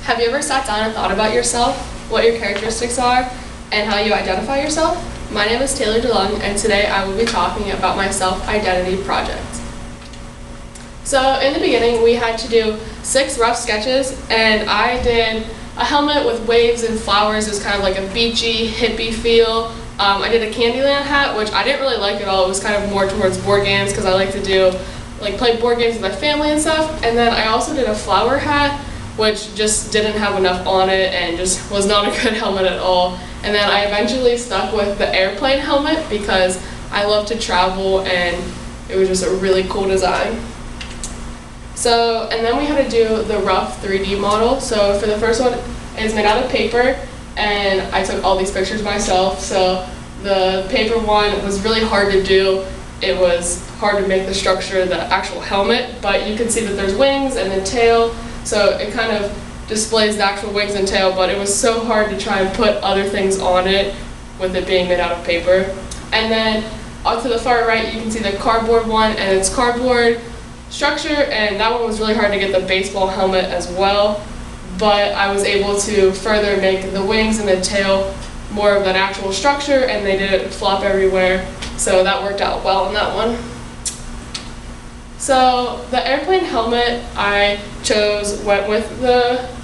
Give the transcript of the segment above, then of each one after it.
Have you ever sat down and thought about yourself, what your characteristics are, and how you identify yourself? My name is DeLung, and today I will be talking about my self-identity project. So in the beginning, we had to do 6 rough sketches, and I did a helmet with waves and flowers. It was kind of like a beachy, hippie feel. I did a Candyland hat, which I didn't really like at all. It was kind of more towards board games because I like to play board games with my family and stuff. And then I also did a flower hat, which just didn't have enough on it and just was not a good helmet at all. And then I eventually stuck with the airplane helmet because I love to travel and it was just a really cool design. So, and then we had to do the rough 3D model. So for the first one, it's made out of paper, and I took all these pictures myself. So the paper one was really hard to do. It was hard to make the structure of the actual helmet, but you can see that there's wings and then tail. So it kind of displays the actual wings and tail, but it was so hard to try and put other things on it with it being made out of paper. And then off to the far right, you can see the cardboard one, and it's cardboard structure, and that one was really hard to get the baseball helmet as well, but I was able to further make the wings and the tail more of an actual structure, and they didn't flop everywhere, so that worked out well on that one. So the airplane helmet I went with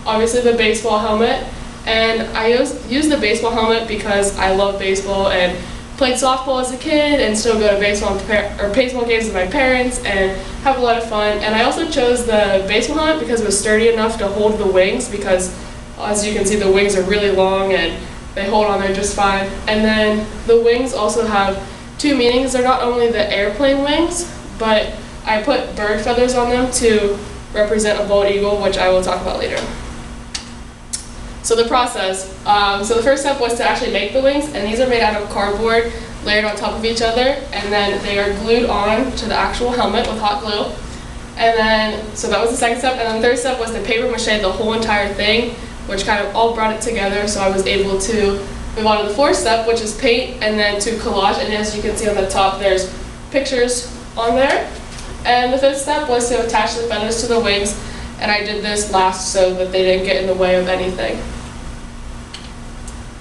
obviously the baseball helmet, and I used the baseball helmet because I love baseball and played softball as a kid and still go to baseball games with my parents and have a lot of fun. And I also chose the baseball helmet because it was sturdy enough to hold the wings, because as you can see the wings are really long and they hold on there just fine. And then the wings also have 2 meanings. They're not only the airplane wings, but I put bird feathers on them to represent a bald eagle, which I will talk about later. So the process, so the first step was to actually make the wings, and these are made out of cardboard layered on top of each other, and then they are glued on to the actual helmet with hot glue. And then, so that was the second step, and then the third step was to paper mache the whole entire thing, which kind of all brought it together, so I was able to move on to the fourth step, which is paint, and then to collage, and as you can see on the top, there's pictures on there. And the fifth step was to attach the feathers to the wings, and I did this last so that they didn't get in the way of anything.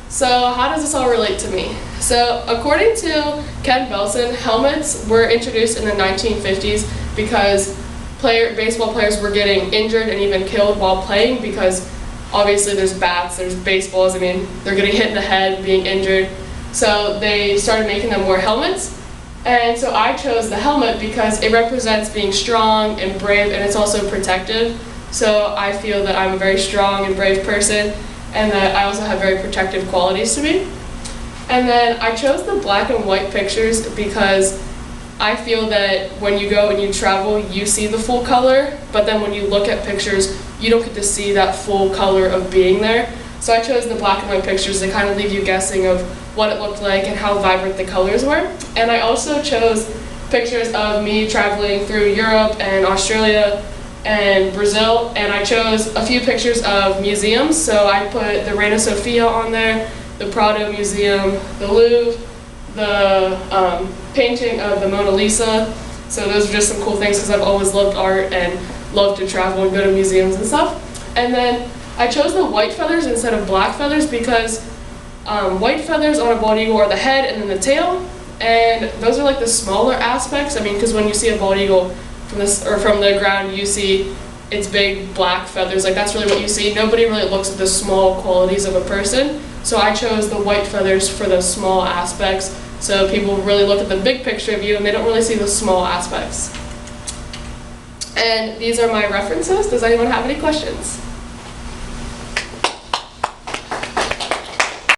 So how does this all relate to me? So according to Ken Belson, helmets were introduced in the 1950s because baseball players were getting injured and even killed while playing, because obviously there's bats, there's baseballs, I mean, they're getting hit in the head, being injured. So they started making them wear helmets. And so I chose the helmet because it represents being strong and brave, and it's also protective. So I feel that I'm a very strong and brave person, and that I also have very protective qualities to me. And then I chose the black and white pictures because I feel that when you go and you travel, you see the full color, but then when you look at pictures, you don't get to see that full color of being there. So I chose the black and white pictures to kind of leave you guessing of what it looked like and how vibrant the colors were. And I also chose pictures of me traveling through Europe and Australia and Brazil, and I chose a few pictures of museums. So I put the Reina Sofia on there, the Prado Museum, the Louvre, the painting of the Mona Lisa. So those are just some cool things because I've always loved art and love to travel and go to museums and stuff. And then I chose the white feathers instead of black feathers because white feathers on a bald eagle are the head and then the tail, and those are like the smaller aspects. I mean, because when you see a bald eagle from the ground, you see its big black feathers. Like, that's really what you see. Nobody really looks at the small qualities of a person. So I chose the white feathers for the small aspects, so people really look at the big picture of you and they don't really see the small aspects. And these are my references. Does anyone have any questions?